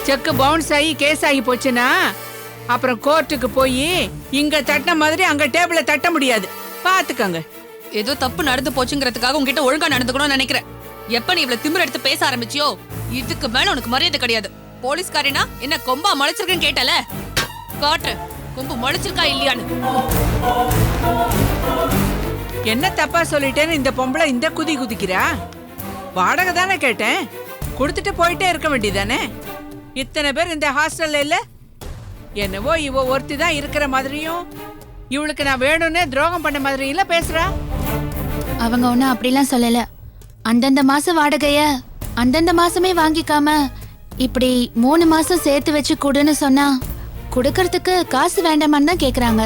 Check bounce ஆகி case ஆகி போச்சுன்னா அப்புறம் கோர்ட்டுக்கு போய் இங்க தட்டின மாதிரி அங்க டேபிள தட்ட முடியாது. பாத்துக்கங்க. ஏதோ தப்பு நடந்து போச்சுங்கிறதுக்காக உங்ககிட்ட ஒழுங்கா நடந்துக்கணும்னு நினைக்கிறேன். எப்ப நீ இவ்வளவு திமிர எடுத்து பேச ஆரம்பிச்சியோ இதுக்கு மேல உனக்கு மரியாதை கிடையாது. போலீஸ்காரனா என்ன கொம்பா முளைச்சிருக்குன்னு கேட்டல, காட்டு கொம்பு முளைச்சிருக்கா இல்லையான்னு. என்ன தப்பா சொல்லிட்டேன்னு இந்த பொம்பளை இந்த குதி குதிக்கிறா? வாடகை தானே கேட்டேன், கொடுத்துட்டு போயிட்டே இருக்க வேண்டியதானே? இத்தனை பேர் இந்த ஹாஸ்டல்ல இல்ல? என்னவோ இவ ஒருத்தி தான் இருக்கிற மாதிரியும் இவளுக்கு நான் வேணும்னே துரோகம் பண்ண மாதிரி இல்ல பேசுறா. அவங்க ஒன்னும் அப்படிலாம் சொல்லல. அந்தந்த மாசம் வாடகைய அந்தந்த மாசமே வாங்கிக்காம இப்படி 3 மாசம் சேர்த்து வச்சு கொடுன்னு சொன்னா கொடுக்கறதுக்கு காசு வேண்டாமான்னு தான் கேக்குறாங்க.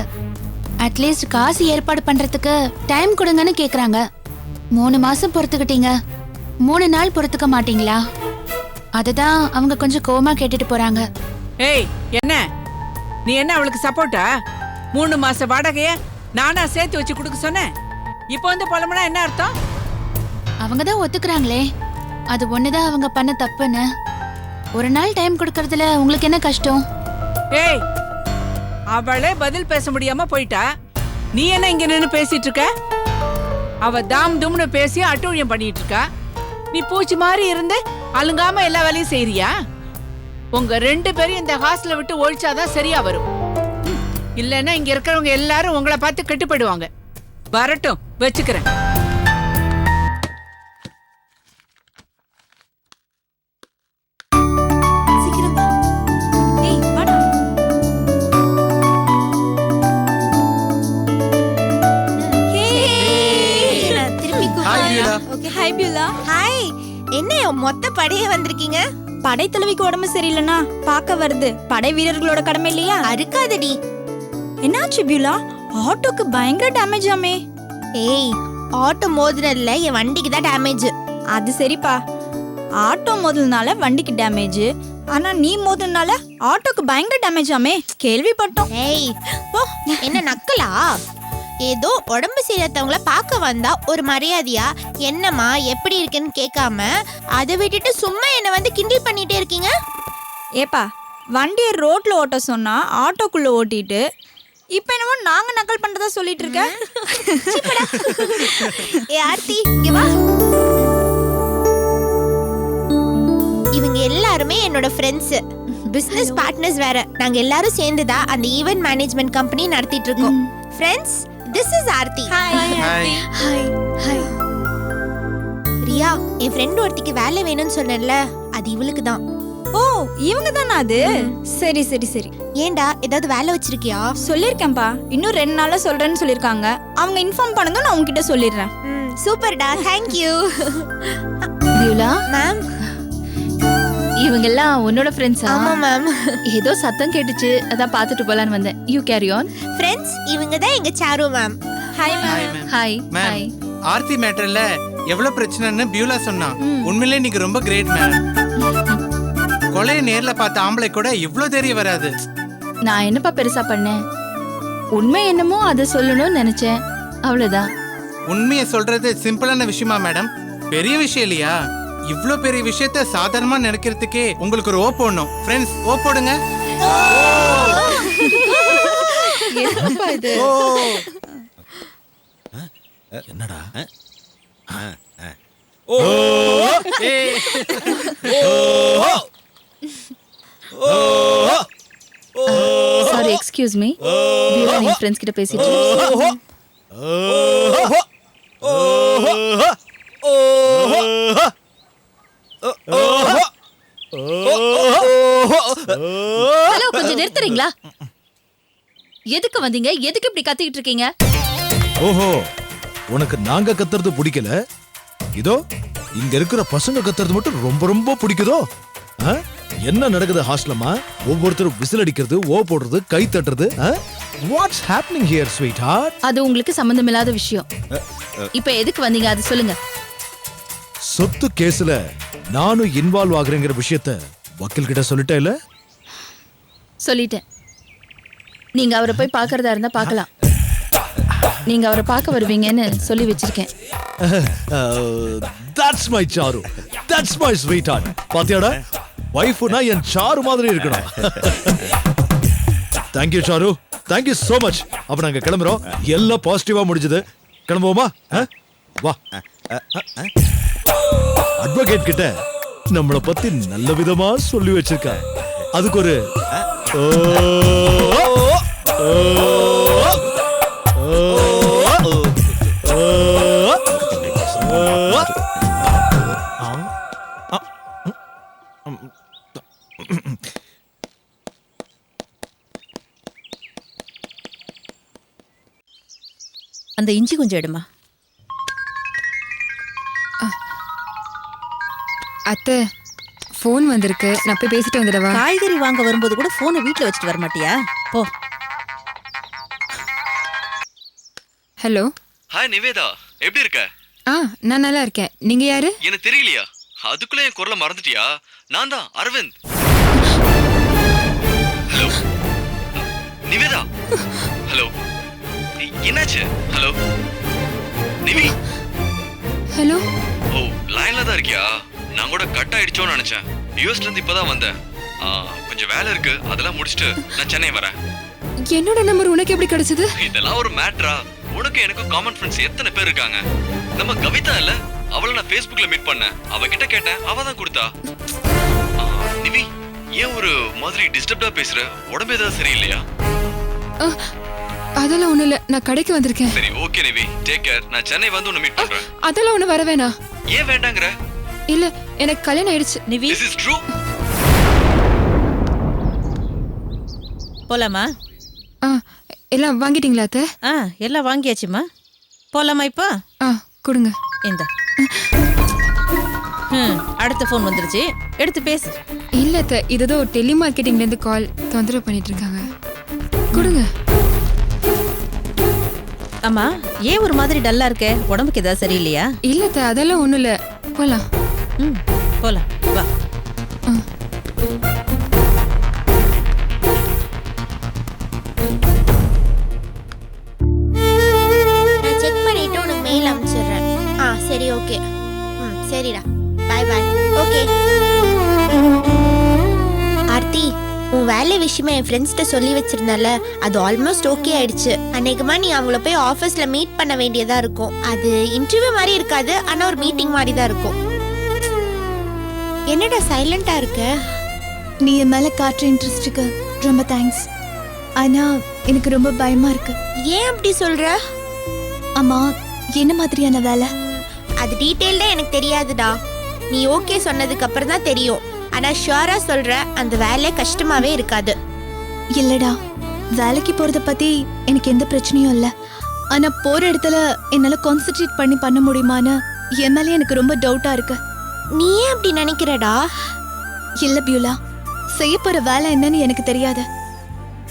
அட்லீஸ்ட் காசு ஏற்பாடு பண்றதுக்கு டைம் கொடுங்கன்னு கேக்குறாங்க. 3 மாசம் பொறுத்துக்கிட்டீங்க, 3 நாள் பொறுத்துக்க மாட்டீங்களா? அதுதான் அவங்க கொஞ்சம் கோவமா கேட்டுட்டு போறாங்க. ஏய், என்ன நீ என்ன அவளுக்கு சப்போர்ட்டா? 3 மாச வாடகைய நானா சேர்த்து வச்சு கொடுக்க சொன்னேன். இப்போ வந்து புலம்புனா என்ன அர்த்தம்? அவங்க தான் ஒத்துக்கிறாங்களே, அது ஒண்ணுதான் அவங்க பண்ண தப்புன்னு. ஒரு நாள் டைம் கொடுக்கறதுல உங்களுக்கு என்ன கஷ்டம்? ஏய், அவளே பதில் பேச முடியாம போயிட்டா. நீ என்ன இங்க நின்னு பேசிட்டு இருக்க? அவ தாம் தும்னு பேசி அட்டூழியம் பண்ணிட்டு இருக்கா. நீ பூச்சி மாதிரி இருந்து அலுங்காம எல்லா வேலையும் செய்யறியா? உங்க 2 பேரும் இந்த ஹாஸ்டலை விட்டு ஒழிச்சாதான் சரியா வரும். இல்லன்னா இங்க இருக்கிறவங்க எல்லாரும் உங்களை பார்த்து கட்டுப்படுவாங்க. வரட்டும், வச்சுக்கிறேன். என்ன மொத்த படையே வந்திருக்கீங்க? படைத்தலைவிக்கு உடம்பு சரியில்லைன்னா பார்க்க வருது. படை வீரர்களோட கடமை இல்லையா? அறுக்காதடி. என்னாச்சு பியூலா? ஆட்டோக்கு பயங்கர டேமேஜ் ஆமே. ஏய், ஆட்டோ மோதினதுல என் வண்டிக்கு தான் டேமேஜ். அது சரிப்பா, ஆட்டோ மோதல்னால வண்டிக்கு டேமேஜ், ஆனா நீ மோதல்னால ஆட்டோக்கு பயங்கர டேமேஜ் ஆமே. கேள்விப்பட்டோம். ஏய் போ, என்ன நக்கலா? ஏதோ உடம்பு சரியாதவங்கள பார்க்க வந்தா ஒரு மரியாதையா என்னம்மா எப்படி இருக்குன்னு கேட்காம அதை விட்டுட்டு சும்மா என்ன வந்து கிண்டல் பண்ணிட்டே இருக்கீங்க. ஏப்பா, வண்டியை ரோட்ல ஓட்ட சொன்னா ஆட்டோக்குள்ள ஓட்டிட்டு இப்ப என்னவோ நாங்க நக்கல் பண்றதா சொல்லிட்டு இருக்க. ஏ ஆர்த்தி, இங்க வா. இவங்க எல்லாருமே என்னோட ஃப்ரெண்ட்ஸ், பிசினஸ் பார்ட்னர்ஸ் வேற. நாங்க எல்லாரும் சேர்ந்துதான் அந்த ஈவென்ட் மேனேஜ்மெண்ட் கம்பெனி நடத்திட்டு இருக்கோம். Friends, this is Aarthi. Hi. Riya, என் ஃப்ரெண்ட் ஒருத்திக்கு வேலை வேணும்னு சொன்னேன்ல, அது இவளுக்கு தான். ஓ, இவங்க தானா அது? சரி சரி சரி. ஏண்டா, ஏதாவது வேலை வச்சிருக்கியா? சொல்லிருக்கேன்பா, இன்னும் 2 நாள்ல சொல்றேன்னு சொல்லிருக்காங்க. அவங்க இன்ஃபார்ம் பண்ணதும் நான் உங்ககிட்ட சொல்லிடுறேன். சூப்பர்டா, thank you. பியூலா மேம், இவங்க எல்லாம் உன்னோட ஃப்ரெண்ட்ஸா? ஆமா மேம். ஏதோ சத்தம் கேட்டுச்சு, அதான் பார்த்துட்டு போலான்னு வந்தேன். You carry on. ஃப்ரெண்ட்ஸ், இவங்க தான் எங்க Charu ma'am. Hi ma'am. Hi. Ma'am, Aarthi மேட்டர்ல எவ்வளவு பிரச்சனைன்னு பியூலா சொன்னா. உண்மையிலே நீங்க ரொம்ப கிரேட் மேம். கொலையை நேர்ல பார்த்த ஆம்பளை கூட இவ்ளோ தைரியம் வராது. நான் என்னப்பா பெருசா பண்ணேன்? உண்மை என்னமோ அதை சொல்லணும்னு நினைச்சேன், அவ்வளவுதான். உண்மையை சொல்றது சிம்பிளான விஷயமா மேடம்? பெரிய விஷயம் இல்லையா? இவ்ளோ பெரிய விஷயத்த சாதாரணமா நினைக்கிறதுக்கே உங்களுக்கு ஒரு ஓ போடணும். ஃப்ரெண்ட்ஸ், ஓ போடுங்க. என்னடா? Sorry, excuse me. பியூலா என் ஃப்ரெண்ட்ஸ் கிட்ட பேசிட்டு. ஹலோ, கொஞ்சம் நிறுத்துறீங்களா? எதுக்கு வந்தீங்க? எதுக்கு இப்படி கத்திக்கிட்டு இருக்கீங்க? ஓஹோ, உனக்கு நாங்க கத்துறது பிடிக்கல, இதோ இங்க இருக்கிற பசங்க கத்துறது மட்டும் ரொம்ப ரொம்ப பிடிக்குதோ? என்ன நடக்குது ஹாஸ்டலமா? ஒவ்வொருத்தரும் விசில் அடிக்கிறது, ஓ போடுறது, கை தட்டுறது. What's happening here sweetheart? அது உங்களுக்கு சம்பந்தமில்லாத விஷயம். இப்ப எதுக்கு வந்தீங்க அது சொல்லுங்க. சொத்து கேஸ்ல நானும் இன்வால்வ் ஆகுறேங்கிற விஷயத்த வக்கீல் கிட்ட சொல்லிட்டேல? சொல்லிட்டேன். நீங்க அவரை போய் பார்க்கறதா இருந்தா பார்க்கலாம். நீங்க அவரை பார்க்க வருவீங்கன்னு சொல்லி வச்சிருக்கேன். That's my Charu. That's my sweetheart. பாத்தியாடா, வைஃப்னா என் சாரு மாதிரி இருக்கணும். Thank you sir, thank you so much. அப்ப நாங்க கிளம்புறோம். எல்லாம் பாசிட்டிவா முடிஞ்சது. கிளம்புவோமா? வா. அட்வொகேட் கிட்ட நம்மள பத்தி நல்ல விதமா சொல்லி வச்சிருக்கா. அதுக்கு ஒரு அந்த இஞ்சி கொஞ்சம் எடுமா. அத்தை ஃபோன் வந்திருக்கு, நான் போய் பேசிட்டு வந்துடவா? காய்கறி வாங்க வரும்போது கூட போனை வீட்ல வச்சுட்டு வர மாட்டியா? போ. ஹலோ. ஹாய் நிவேதா, எப்படி இருக்க? நான் நல்லா இருக்கேன். நீங்க யாரு? எனக்கு தெரியலையா? அதுக்குள்ள என் குரலை மறந்துட்டியா? நான் தான் அரவிந்த். ஹலோ நிவேதா. ஹலோ, என்னாச்சு? ஹலோ நிவி. ஹலோ. ஓ, லைன்ல தான் இருக்கியா? நான் கூட கட் ஆயிடுச்சோன்னு நினைச்சேன். யூஎஸ்ல இருந்து இப்பதான் வந்தேன். கொஞ்சம் வேலை இருக்கு, அதெல்லாம் முடிச்சுட்டு நான் சென்னை வரேன். என்னோட நம்பர் உனக்கு எப்படி கிடைச்சது? இதெல்லாம் ஒரு மேட்ரா? உனக்கு எனக்கு காமன் ஃப்ரெண்ட்ஸ் எத்தனை பேர் இருக்காங்க. நம்ம கவிதா இல்ல, அவளை நான் Facebookல மீட் பண்ணேன். அவகிட்ட கேட்டேன், அவ தான் கொடுத்தா. நிவி, ஏன் ஒரு மாதிரி டிஸ்டர்ப்டா பேசுற? உடம்பு ஏதாவது சரியில்லையா? அதெல்லாம் ஒண்ணு இல்ல, நான் கடைக்கு வந்திருக்கேன். சரி, ஓகே நிவி, டேக் கேர். நான் சென்னை வந்து உன்னை மீட் பண்றேன். அதெல்லாம் ஒண்ணு வர வேணாம். ஏன் வேண்டாங்கற? இல்ல, எனக்கு கல்யாணம் ஆயிடுச்சு. Nivi, This is true. போலாமா? எல்லாம் வாங்கிட்டீங்களா அத்தை? எல்லாம் வாங்கியாச்சுமா. போலாமா இப்போ? கொடுங்க. இந்த அடுத்த ஃபோன் வந்துருச்சு, எடுத்து பேசு. இல்ல அத்தை, இதோ டெலிமார்க்கெட்டிங்ல இருந்து கால் தொந்தரவு பண்ணிட்டு இருக்காங்க. கொடுங்க. அம்மா, ஏன் ஒரு மாதிரி டல்லா இருக்க? உடம்புக்கு ஏதாவது சரியில்லையா? இல்ல அத்தை, அதெல்லாம் ஒண்ணும் இல்ல. போலாம். போலாம் வா. நான் செக் பண்ணிட்டு உனக்கு மெயில் அனுப்பிச்சிடுறேன். சரி, ஓகே. சரிடா, பாய் பாய். ஓகே ஆர்த்தி, உன் வேலை விஷயமா என் ஃப்ரெண்ட்ஸ்கிட்ட சொல்லி வச்சிருந்தால, அது ஆல்மோஸ்ட் ஓகே ஆயிடுச்சு. அன்னைக்குமா நீ அவங்கள போய் ஆஃபீஸ்ல மீட் பண்ண வேண்டியதா இருக்கும். அது இன்டர்வியூ மாதிரி இருக்காது, ஆனா ஒரு மீட்டிங் மாதிரி தான் இருக்கும். என்னடா சைலண்டா இருக்க? நீ என் மேல காட்டுற இன்ட்ரெஸ்டுக்கு ரொம்ப தேங்க்ஸ். ஆனா எனக்கு ரொம்ப பயமா இருக்கு. ஏன் அப்படி சொல்ற? அம்மா, என்ன மாதிரியான வேலை? அது டீட்டெயில்டா எனக்கு தெரியாதுடா. நீ ஓகே சொன்னதுக்கு அப்புறம் தான் தெரியும். ஆனா ஷுவரா சொல்ற, அந்த வேலை கஷ்டமாவே இருக்காது. இல்லடா, வேலைக்கு போறத பத்தி எனக்கு எந்த பிரச்சனையும் இல்ல. ஆனா போற இடத்துல என்னால கான்சென்ட்ரேட் பண்ண முடியுமான்னு என் மேல எனக்கு ரொம்ப டவுட்டா இருக்கு. நீ ஏன் அப்படி நினைக்கிறடா? இல்ல பியூலா, செய்ய போற வேலை என்னன்னு எனக்கு தெரியாது.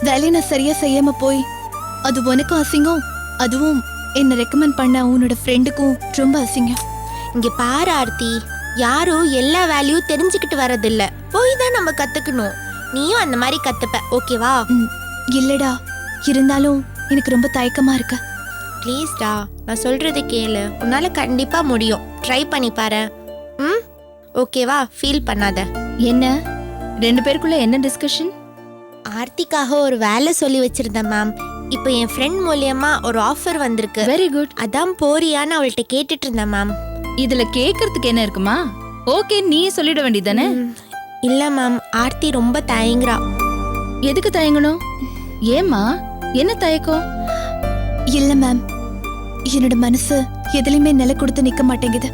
வேலையை நான் சரியா செய்யாம போய் அது உனக்கும் அசிங்கம், அதுவும் என்ன ரெக்கமெண்ட் பண்ண உன்னோட ஃப்ரெண்டுக்கும் ரொம்ப அசிங்கம். இங்க பாரு ஆர்த்தி, யாரும் எல்லா வேலையும் தெரிஞ்சுக்கிட்டு வரதில்ல, போய் தான் நம்ம கத்துக்கணும். நீயும் அந்த மாதிரி கத்துப்ப, ஓகேவா? இல்லடா, இருந்தாலும் எனக்கு ரொம்ப தயக்கமா இருக்கு. ப்ளீஸ்டா, நான் சொல்றது கேளு. உன்னால கண்டிப்பா முடியும். ட்ரை பண்ணி பாரு. ஓகேவா? ஃபீல் பண்ணாத. என்ன ரெண்டு பேருக்குள்ள என்ன டிஸ்கஷன்? ஆர்த்திக்காக ஒரு வேலை சொல்லி வச்சிருந்தேன் மேம். இப்போ என் ஃப்ரெண்ட் மூலியமா ஒரு ஆஃபர் வந்திருக்கு. Very good. அதான் போறியான்னு அவள்கிட்ட கேட்டுட்டு இருந்தேன் மேம். இதுல கேக்குறதுக்கு என்ன இருக்குமா? ஓகே, நீ சொல்லிட வேண்டியதானே? இல்ல மேம், ஆர்த்தி ரொம்ப தயங்குறா. எதுக்கு தயங்கணும்? ஏமா, என்ன தயக்கம்? இல்ல மேம், என்னோட மனசு எதுலையுமே நிலை கொடுத்து நிக்க மாட்டேங்குது.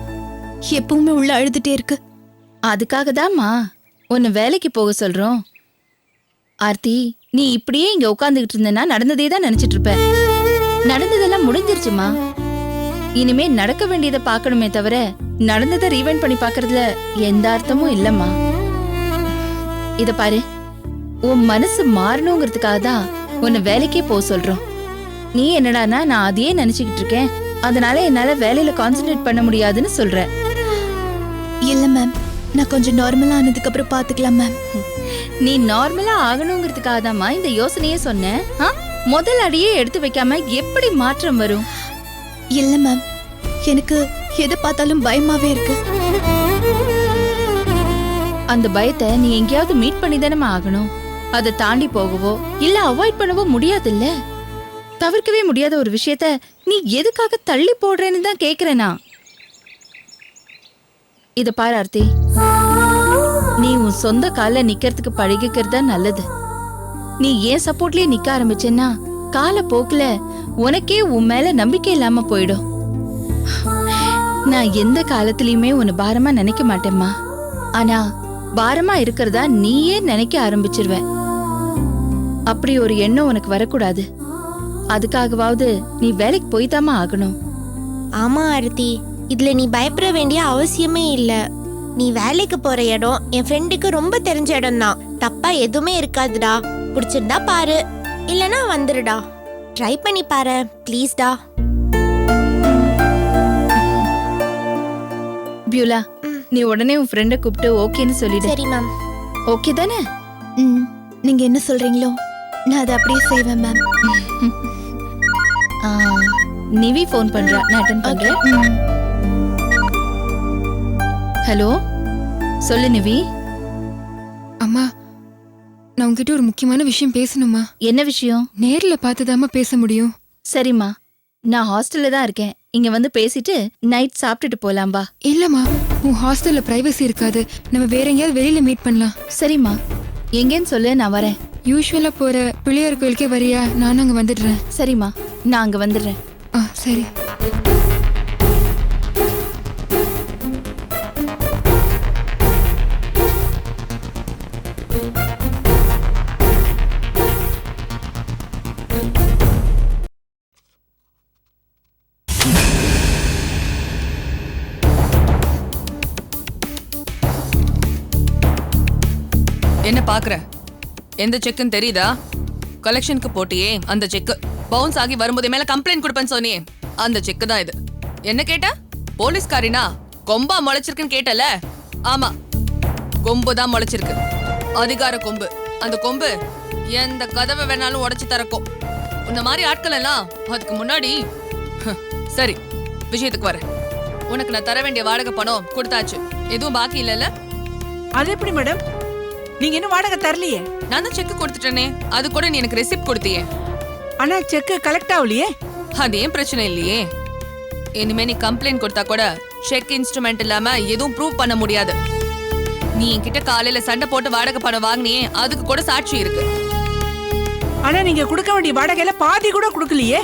எப்பவுமே உள்ள அழுதுட்டே இருக்கு. அதுக்காக தான்மா உன்னை வேலைக்கு போக சொல்றோம். ஆர்த்தி, நீ இப்படியே இங்க உட்காந்துக்கிட்டு இருந்தனா நடந்ததே தான் நினைச்சிட்டு இருப்ப. நடந்ததெல்லாம் முடிஞ்சிருச்சுமா. இனிமே நடக்க வேண்டியதை பார்க்கணுமே தவிர நடந்ததை ரீவைண்ட் பண்ணி பார்க்கறதுல எந்த அர்த்தமும் இல்லம்மா. இத பாரு, உன் மனசு மாறணுங்கிறதுக்காக தான் உன்னை வேலைக்கே போக சொல்றோம். நீ என்னடானா நான் அதையே நினைச்சுக்கிட்டு இருக்கேன், அதனால என்னால வேலையில கான்சென்ட்ரேட் பண்ண முடியாதுன்னு சொல்ற. இல்ல மேம், நான் கொஞ்சம் நார்மலா ஆனதுக்கு அப்புறம் பாத்துக்கலாம் மேம். நீ நார்மலா ஆகணுங்கிறதுக்காக தான்மா இந்த யோசனையே சொன்னேன். முதல் அடியே எடுத்து வைக்காம எப்படி மாற்றம் வரும்? இல்ல மேம், எனக்கு எதை பார்த்தாலும் பயமாவே இருக்கு. அந்த பயத்தை நீ எங்கேயாவது மீட் பண்ணி தானே ஆகணும். அதை தாண்டி போகவோ இல்ல அவாய்ட் பண்ணவோ முடியாதுல்ல. தவிர்க்கவே முடியாத ஒரு விஷயத்த நீ எதுக்காக தள்ளி போடுறேன்னு தான் கேக்குறேனா. இத பாரு ஆர்த்தி, நீ உன் சொந்த கால நிக்கிறதுக்கு பழகிக்கிறது தான் நல்லது. நீ ஏன் சப்போர்ட்லயே நிக்க ஆரம்பிச்சேன்னா காலப்போக்குல உனக்கே உன் மேல நம்பிக்கை இல்லாம போயிடும். நான் எந்த காலத்திலயுமே உன்னை பாரமா நினைக்க மாட்டேம்மா. ஆனா பாரமா இருக்கிறதா நீயே நினைக்க ஆரம்பிச்சிருவ. அப்படி ஒரு எண்ணம் உனக்கு வரக்கூடாது. அதுக்காகவாவது நீ வேலைக்கு போய்தாமா ஆகணும். ஆமா ஆர்த்தி, இதுல நீ பயப்பட வேண்டிய அவசியமே இல்ல. நீ வேலைக்கு போற இடம் என் ஃப்ரெண்டுக்கு ரொம்ப தெரிஞ்ச இடம் தான். தப்பா எதுவுமே இருக்காதுடா. பிடிச்சிருந்தா பாரு, இல்லனா வந்துருடா. ட்ரை பண்ணி பாரு ப்ளீஸ்டா. பியூலா, நீ உடனே உன் ஃப்ரெண்ட கூப்பிட்டு ஓகேன்னு சொல்லிடு. சரி மேம். ஓகே தானே? நீங்க என்ன சொல்றீங்களோ நான் அதை அப்படியே செய்வேன் மேம். நிவி ஃபோன் பண்றா, நான் அட்டெண்ட் பண்றேன். ஹலோ, சொல்லு நிவி. அம்மா, நான் உங்ககிட்ட ஒரு முக்கியமான விஷயம் பேசணுமா? என்ன விஷயம்? நேர்ல பார்த்துதாம்மா பேச முடியும். சரிம்மா, நான் ஹாஸ்டல்ல தான் இருக்கேன். இங்க வந்து பேசிட்டு நைட் சாப்பிட்டுட்டு போலாம் வா. இல்லம்மா, உன் ஹாஸ்டல்ல பிரைவசி இருக்காது. நம்ம வேற எங்கேயாவது வெளியில மீட் பண்ணலாம். சரிம்மா, எங்கேன்னு சொல்லு, நான் வரேன். யூஸ்வலா போற பிள்ளையார் கோயிலுக்கே வரியா? நானும் அங்க வந்துடுறேன். சரிம்மா, நான் அங்க வந்துடுறேன். சரி. என்ன பாக்குற? எந்த செக்குன்னு தெரியுதா? கலெக்ஷனுக்கு போட்டியே அந்த செக். பவுன்ஸ் ஆகி வரும்போது மேல கம்ப்ளைண்ட் கொடுப்பேன்னு சொன்னியே அந்த செக் தான் இது. என்ன கேட்ட? போலீஸ்காரினா கொம்பா முளைச்சிருக்குன்னு கேட்டல? ஆமா, கொம்பு தான் முளைச்சிருக்கு. அதிகார கொம்பு. அந்த கொம்பு எந்த கதவை வேணாலும் உடைச்சு தரக்கும். உன்ன மாதிரி ஆட்கள் எல்லாம் அதுக்கு முன்னாடி. சரி, விஷயத்துக்கு வரேன். உனக்கு நான் தர வேண்டிய வாடகை பணம் கொடுத்தாச்சு. எதுவும் பாக்கி இல்லைல்ல? அது எப்படி மேடம்? நீங்க இன்னும் வாடகை தரலையே? நான் தான் செக் கொடுத்துட்டேனே, அது கூட நீ எனக்கு ரெசிப்ட் கொடுத்தியே. ஆனா செக் கலெக்ட் ஆகலையே. அது ஏன் பிரச்சனை இல்லையே. இனிமே நீ கம்ப்ளைண்ட் கொடுத்தா கூட செக் இன்ஸ்ட்ருமெண்ட் இல்லாம எதுவும் ப்ரூவ் பண்ண முடியாது. நீ என்கிட்ட காலையில சண்டை போட்டு வாடகை பணம் வாங்கினியே, அதுக்கு கூட சாட்சி இருக்கு. ஆனா நீங்க கொடுக்க வேண்டிய வாடகையில பாதி கூட கொடுக்கலையே.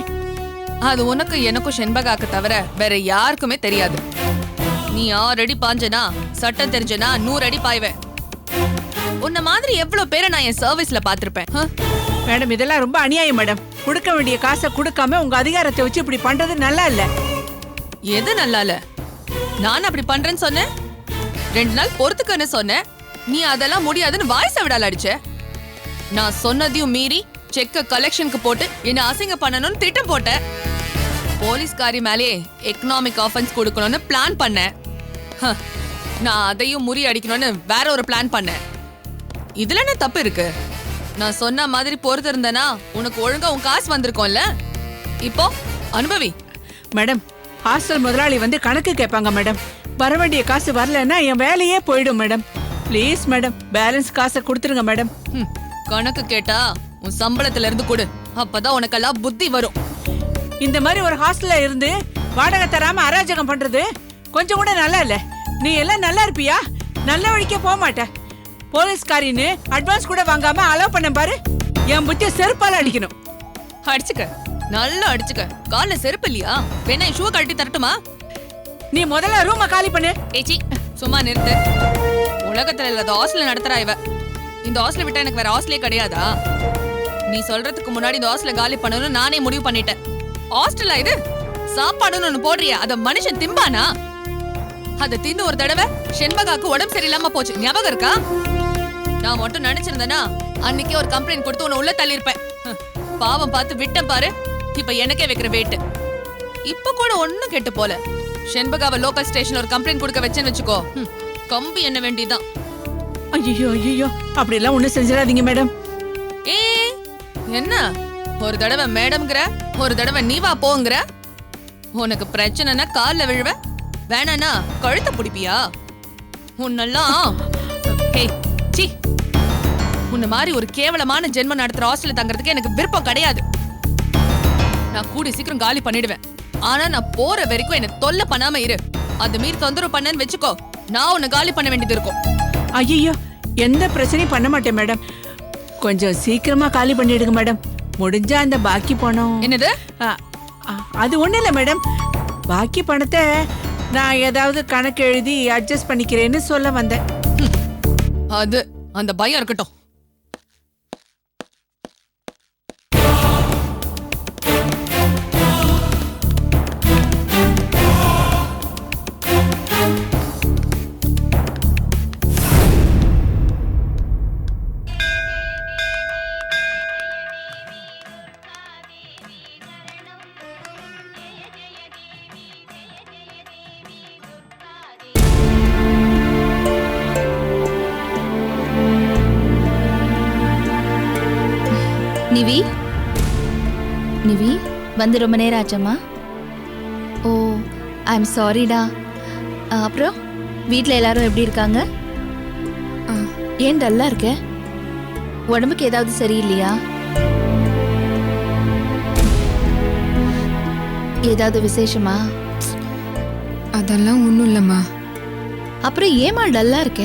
அது உனக்கு எனக்கும் செண்பகாக்கு தவிர வேற யாருக்குமே தெரியாது. நீ 6 அடி பாஞ்சனா, சட்டம் தெரிஞ்சனா 100 அடி பாய்வேன். உன்ன மாதிரி எவ்வளவு பேரை நான் என் சர்வீஸ்ல பாத்திருப்பேன். மேடம், இதெல்லாம் ரொம்ப அநியாயம் மேடம். கொடுக்க வேண்டிய காசை கொடுக்காம உங்க அதிகாரத்தை வச்சு இப்படி பண்றது நல்லா இல்ல. எது நல்லா இல்ல? நான் அப்படி பண்றேன்னு சொன்னேன். 2 நாள் பொறுத்துக்கன்னு சொன்னேன். நீ அதெல்லாம் முடியாதுன்னு வாய்ஸ் விடால அடிச்ச. நான் சொன்னதையும் மீறி செக்க கலெக்ஷனுக்கு போட்டு என்ன அசிங்க பண்ணணும்னு திட்டம் போட்ட. போலீஸ்காரி மேலே எக்கனாமிக் ஆஃபென்ஸ் கொடுக்கணும்னு பிளான் பண்ணேன். நான் அதையும் முறியடிக்கணும்னு வேற ஒரு பிளான் பண்ணேன். இதுல என்ன தப்பு இருக்கு? நான் சொன்ன மாதிரி பொறுத்து இருந்தேனா உனக்கு ஒழுங்கா உன் காசு வந்திருக்கும்ல. இப்போ அனுபவி. மேடம், ஹாஸ்டல் முதலாளி வந்து கணக்கு கேட்பாங்க மேடம். வர வேண்டிய காசு வரலன்னா என் வேலையே போயிடும் மேடம். ப்ளீஸ் மேடம், பேலன்ஸ் காசை கொடுத்துருங்க மேடம். கணக்கு கேட்டா உன் சம்பளத்துல இருந்து கொடு. அப்பதான் உனக்கெல்லாம் புத்தி வரும். இந்த மாதிரி ஒரு ஹாஸ்டல்ல இருந்து வாடகை தராம அராஜகம் பண்றது கொஞ்சம் கூட நல்லா இல்ல. நீ எல்லாம் நல்லா இருப்பியா? நல்ல வழிக்கே போக மாட்ட. போலீஸ்காரின்னு அட்வான்ஸ் கூட வாங்காம அலோவ் பண்ண பாரு. என் புத்திய செருப்பால அடிக்கணும். அடிச்சுக்க, நல்லா அடிச்சுக்க. கால்ல செருப்பு இல்லையா? வேணா ஷூ கழட்டி தரட்டுமா? நீ முதல்ல ரூமை காலி பண்ணு. ஏச்சி, சும்மா நிறுத்து. உலகத்துல இல்லாத ஹாஸ்டல் நடத்துறா இவ. இந்த ஹாஸ்டல் விட்டா எனக்கு வேற ஹாஸ்டலே கிடையாதா? நீ சொல்றதுக்கு முன்னாடி இந்த ஹாஸ்டல காலி பண்ணணும்னு நானே முடிவு பண்ணிட்டேன். ஹாஸ்டலா இது? சாப்பாடுன்னு ஒண்ணு போடுறியா? அத மனுஷன் திம்பானா? அத தின்னு ஒரு தடவை செண்பகாக்கு உடம்பு சரியில்லாம போச்சு. ஞாபகம் இருக்கா? நான் மட்டும் நினைச்சிருந்தேனா அன்னைக்கே ஒரு கம்ப்ளைண்ட் கொடுத்து உன்னை உள்ள தள்ளிருப்பேன். பாவம் பார்த்து விட்டம் பாரு. இப்ப எனக்கே வைக்கிற வெயிட். இப்ப கூட ஒண்ணும் கெட்டு போல. செண்பகாவை லோக்கல் ஸ்டேஷன்ல ஒரு கம்ப்ளைண்ட் கொடுக்க வச்சேன்னு வச்சுக்கோ, கம்பி என்ன வேண்டியதான். ஐயோ ஐயோ, அப்படி எல்லாம் ஒண்ணு செஞ்சிடாதீங்க மேடம். ஏ என்ன ஒரு தடவை மேடம்ங்கற, ஒரு தடவை நீ வா போங்கற. உனக்கு பிரச்சனைனா கால்ல விழுவ, வேணானா கழுத்தை பிடிப்பியா? உன்னெல்லாம். ஹே, சீ, உன்ன மாதிரி ஒரு கேவலமான ஜென்மம் நடத்துற ஹாஸ்டல்ல தங்கறதுக்கு எனக்கு விருப்பம் கிடையாது. நான் கூடி சீக்கிரம் காலி பண்ணிடுவேன். ஆனா நான் போற வரைக்கும் என்ன தொல்லை பண்ணாம இரு. அது மீறி தொந்தரவு பண்ணேன்னு வெச்சுக்கோ, நான் உன்னை காலி பண்ண வேண்டியது இருக்கும். ஐயோ, எந்த பிரச்சனையும் பண்ண மாட்டேன் மேடம். கொஞ்சம் சீக்கிரமா காலி பண்ணிடுங்க மேடம். முடிஞ்சா அந்த பாக்கி பணம். என்னது? அது ஒண்ணு இல்ல மேடம். பாக்கி பணத்தை நான் ஏதாவது கணக்கு எழுதி அட்ஜஸ்ட் பண்ணிக்கிறேன்னு சொல்ல வந்தேன். அது அந்த பயம் இருக்கட்டும். நிவி, நிவி வந்து ரொம்ப நேரம் ஆச்சம்மா. ஓ, ஐ எம் சாரிடா. அப்புறம் வீட்டில் எல்லாரும் எப்படி இருக்காங்க? ஏன் டல்லா இருக்க? உடம்புக்கு ஏதாவது சரியில்லையா? ஏதாவது விசேஷமா? அதெல்லாம் ஒன்றும் இல்லைம்மா. அப்புறம் ஏமா டல்லா இருக்க?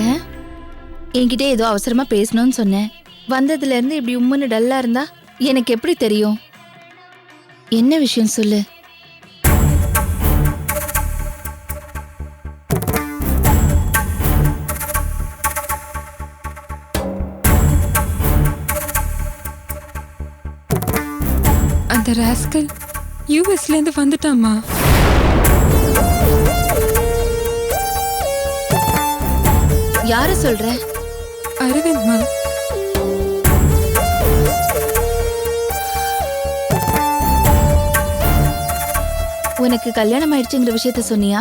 என்கிட்ட ஏதோ அவசரமா பேசணும்னு சொன்னேன். வந்ததுல இருந்து இப்படி உம்முன்னு டல்லா இருந்தா எனக்கு எப்படி தெரியும்? என்ன விஷயம் சொல்லு. அந்த ராஸ்கல் யூஎஸ்ல இருந்து வந்துட்டாமா. யார சொல்ற? அரவிந்த்மா. உனக்கு கல்யாணம் ஆயிடுச்சுங்கிற விஷயத்த சொன்னியா?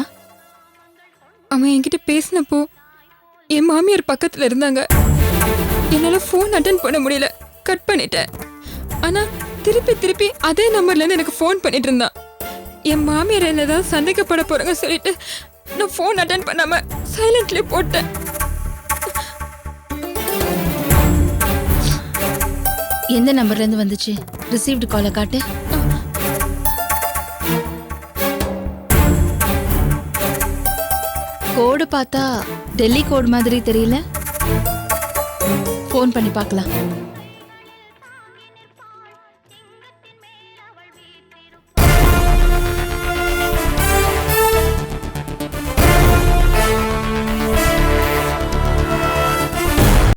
அவன் என்கிட்ட பேசினப்போ என் மாமியார் பக்கத்துல இருந்தாங்க. என்னால ஃபோன் அட்டன் பண்ண முடியல, கட் பண்ணிட்டேன். ஆனா திருப்பி திருப்பி அதே நம்பர்ல இருந்து எனக்கு ஃபோன் பண்ணிட்டு இருந்தான். என் மாமியார் என்னதான் சந்தேகப்பட போறாங்க சொல்லிட்டு நான் ஃபோன் அட்டன் பண்ணாம சைலண்ட்லயே போட்டேன். எந்த நம்பர்ல இருந்து வந்துச்சு? ரிசீவ்டு காலை காட்டு. கோடு பார்த்தா டெல்லி கோட் மாதிரி தெரியல. ஃபோன் பண்ணி பார்க்கலாம்.